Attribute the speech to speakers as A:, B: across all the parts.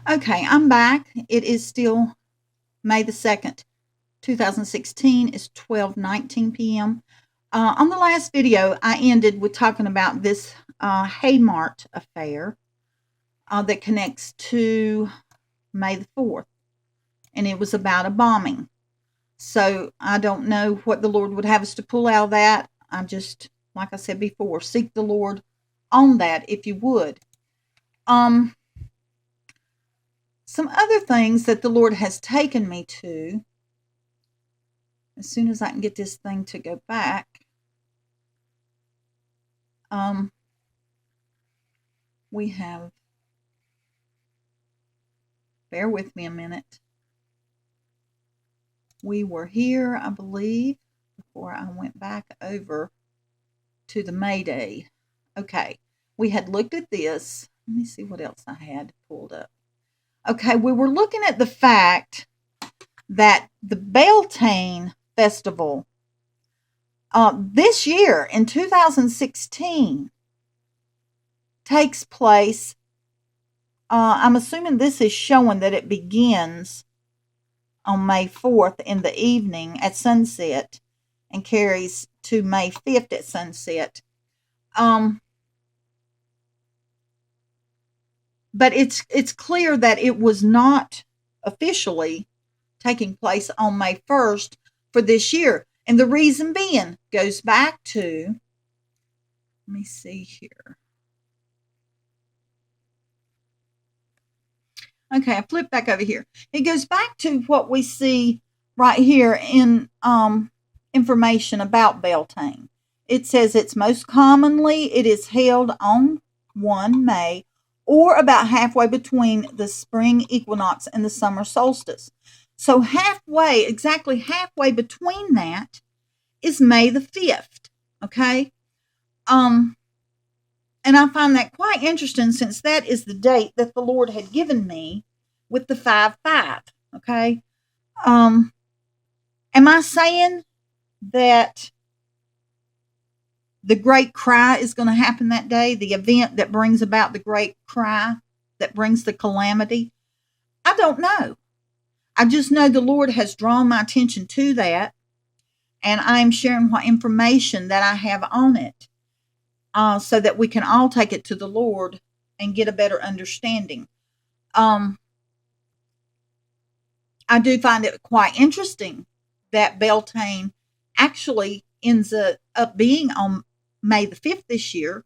A: Okay, I'm back. It is still May the 2nd, 2016. It's 12:19 p.m. On the last video, I ended with talking about this Haymart affair that connects to May the 4th, and it was about a bombing. So I don't know what the Lord would have us to pull out of that. I just, like I said before, seek the Lord on that if you would. Um, some other things that the Lord has taken me to, as soon as I can get this thing to go back, um, we have, bear with me a minute. We were here, I believe, before I went back over to the Mayday. Okay, we had looked at this. Let me see what else I had pulled up. Okay, we were looking at the fact that the Beltane Festival this year in 2016 takes place. I'm assuming this is showing that it begins on May 4th in the evening at sunset and carries to May 5th at sunset. Um, but it's clear that it was not officially taking place on May 1st for this year. And the reason being goes back to, let me see here. Okay, I flip back over here. It goes back to what we see right here in information about Beltane. It says it's most commonly it is held on 1 May or about halfway between the spring equinox and the summer solstice. So halfway, exactly halfway between that is May the 5th. Okay? Um and I find that quite interesting since that is the date that the Lord had given me with the 5-5. Okay. Um, am I saying that the great cry is going to happen that day? The event that brings about the great cry, that brings the calamity? I don't know. I just know the Lord has drawn my attention to that, and I'm sharing what information that I have on it so that we can all take it to the Lord and get a better understanding. Um, I do find it quite interesting that Beltane actually ends up being on May the 5th this year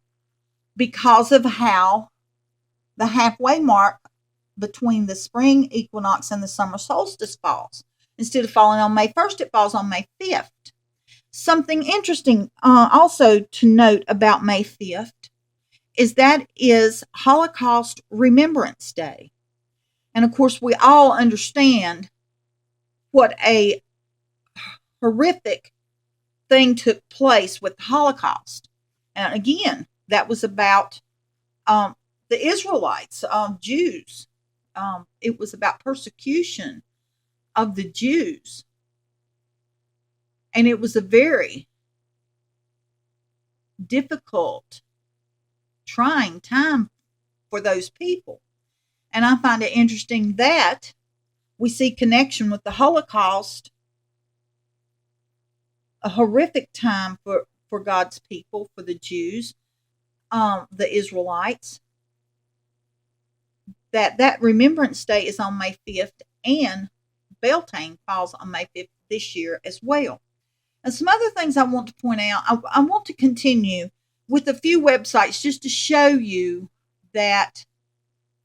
A: because of how the halfway mark between the spring equinox and the summer solstice falls. Instead of falling on May 1st, it falls on May 5th. Something interesting also to note about May 5th is that is Holocaust Remembrance Day. And of course, we all understand what a horrific thing took place with the Holocaust. And again, that was about the Israelites, Jews. It was about persecution of the Jews. And it was a very difficult, trying time for those people. And I find it interesting that we see connection with the Holocaust, a horrific time for God's people, for the Jews, the Israelites. That Remembrance Day is on May 5th, and Beltane falls on May 5th this year as well. And some other things I want to point out, I want to continue with a few websites just to show you that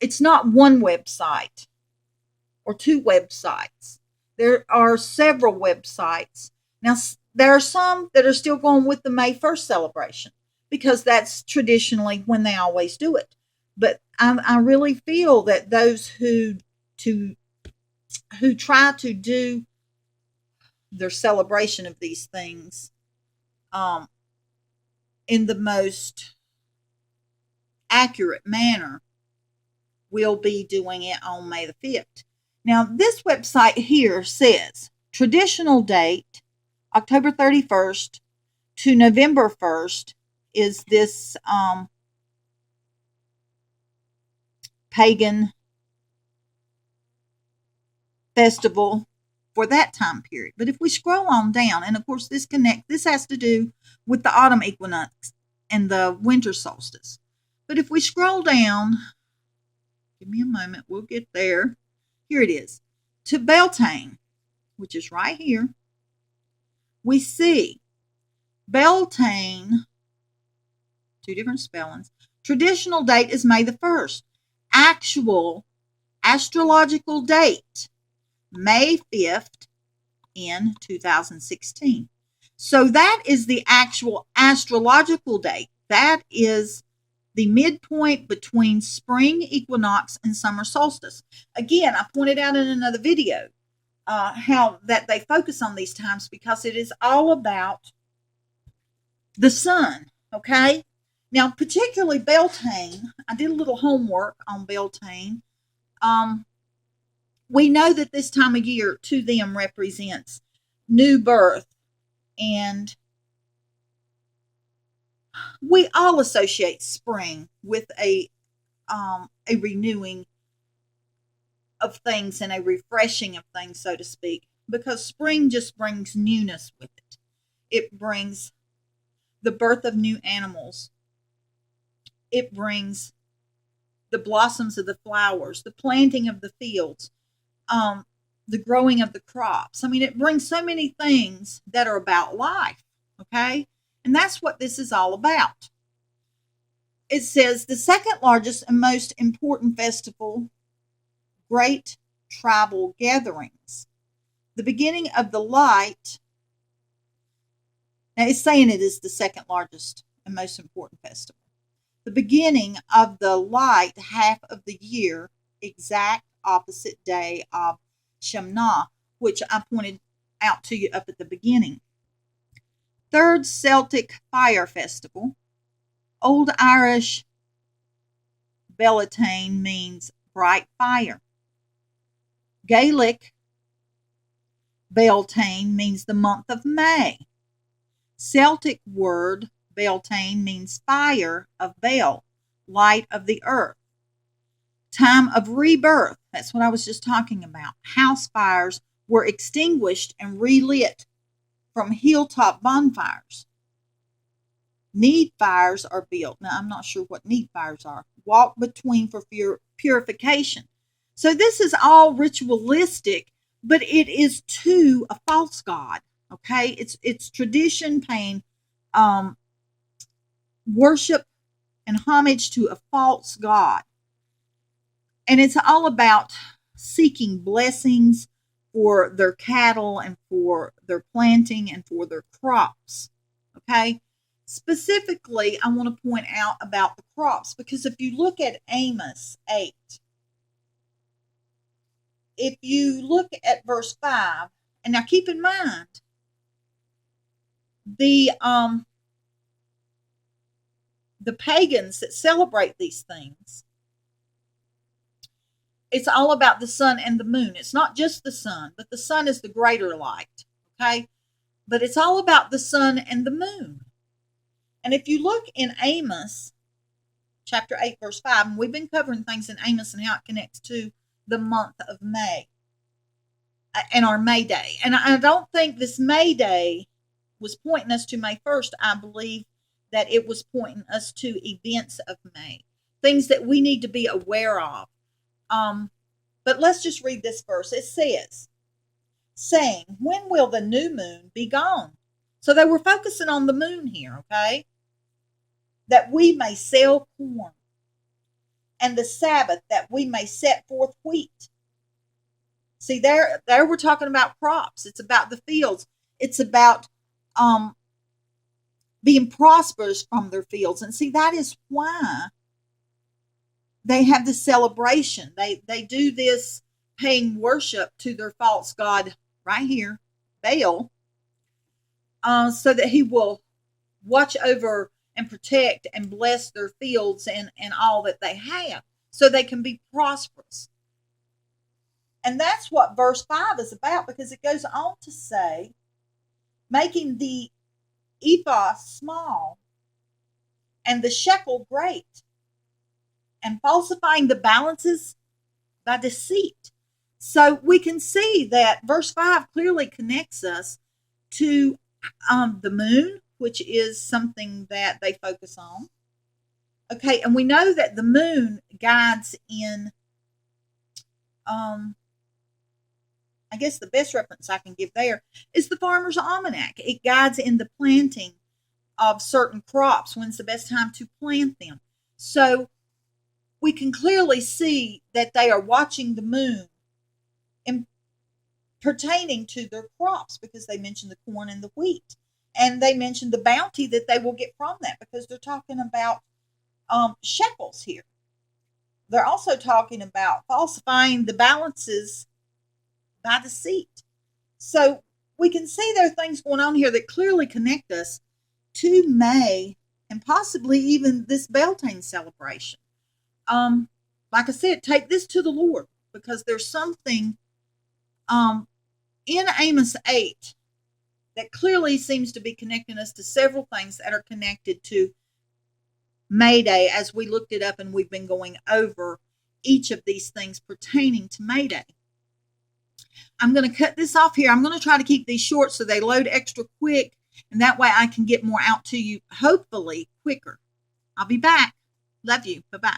A: it's not one website or two websites. There are several websites. Now, there are some that are still going with the May 1st celebration because that's traditionally when they always do it. But I really feel that those who try to do their celebration of these things um, in the most accurate manner will be doing it on May the 5th. Now, this website here says traditional date October 31st to November 1st is this pagan festival for that time period. But if we scroll on down, and of course this has to do with the autumn equinox and the winter solstice. But if we scroll down, give me a moment, we'll get there. Here it is. To Beltane, which is right here, we see Beltane, two different spellings. Traditional date is May the 1st. Actual astrological date, May 5th in 2016. So that is the actual astrological date. That is the midpoint between spring equinox and summer solstice. Again, I pointed out in another video how that they focus on these times because it is all about the sun, okay? Now, particularly Beltane, I did a little homework on Beltane. We know that this time of year to them represents new birth, and we all associate spring with a renewing of things and a refreshing of things, so to speak, because spring just brings newness with it. It brings the birth of new animals. It brings the blossoms of the flowers, the planting of the fields, the growing of the crops. I mean, it brings so many things that are about life, okay? And that's what this is all about. It says the second largest and most important festival, great tribal gatherings. The beginning of the light. Now, it's saying it is the second largest and most important festival. The beginning of the light half of the year, exact opposite day of Shemna, which I pointed out to you up at the beginning. Third Celtic Fire Festival. Old Irish Beltane means bright fire. Gaelic Beltane means the month of May. Celtic word Beltane means fire of Bel, light of the earth. Time of rebirth, that's what I was just talking about. House fires were extinguished and relit from hilltop bonfires. Need fires are built. Now, I'm not sure what need fires are. Walk between for purification. So this is all ritualistic, but it is to a false god. Okay, it's tradition paying worship and homage to a false god, and it's all about seeking blessings for their cattle and for their planting and for their crops. Okay, specifically, I want to point out about the crops because if you look at Amos 8, if you look at verse 5, and now keep in mind the pagans that celebrate these things, it's all about the sun and the moon. It's not just the sun, but the sun is the greater light, okay? But it's all about the sun and the moon. And if you look in Amos chapter 8, verse 5, and we've been covering things in Amos and how it connects to the month of May and our May Day. And I don't think this May Day was pointing us to May 1st. I believe that it was pointing us to events of May, things that we need to be aware of. But let's just read this verse. It says, saying, when will the new moon be gone? So they were focusing on the moon here, okay? That we may sell corn, and the Sabbath, that we may set forth wheat. See, there we're talking about crops. It's about the fields. It's about being prosperous from their fields. And see, that is why they have this celebration. They do this paying worship to their false god right here, Baal, so that he will watch over and protect and bless their fields and all that they have so they can be prosperous. And that's what verse 5 is about, because it goes on to say, making the ephah small and the shekel great, and falsifying the balances by deceit. So we can see that verse 5 clearly connects us to the moon, which is something that they focus on. Okay, and we know that the moon guides in, I guess the best reference I can give there is the Farmer's Almanac. It guides in the planting of certain crops, when's the best time to plant them. So we can clearly see that they are watching the moon in pertaining to their crops, because they mentioned the corn and the wheat. And they mentioned the bounty that they will get from that, because they're talking about shekels here. They're also talking about falsifying the balances by deceit. So we can see there are things going on here that clearly connect us to May and possibly even this Beltane celebration. Like I said, take this to the Lord, because there's something in Amos 8 that clearly seems to be connecting us to several things that are connected to May Day, as we looked it up and we've been going over each of these things pertaining to May Day. I'm going to cut this off here. I'm going to try to keep these short so they load extra quick, and that way I can get more out to you, hopefully quicker. I'll be back. Love you. Bye-bye.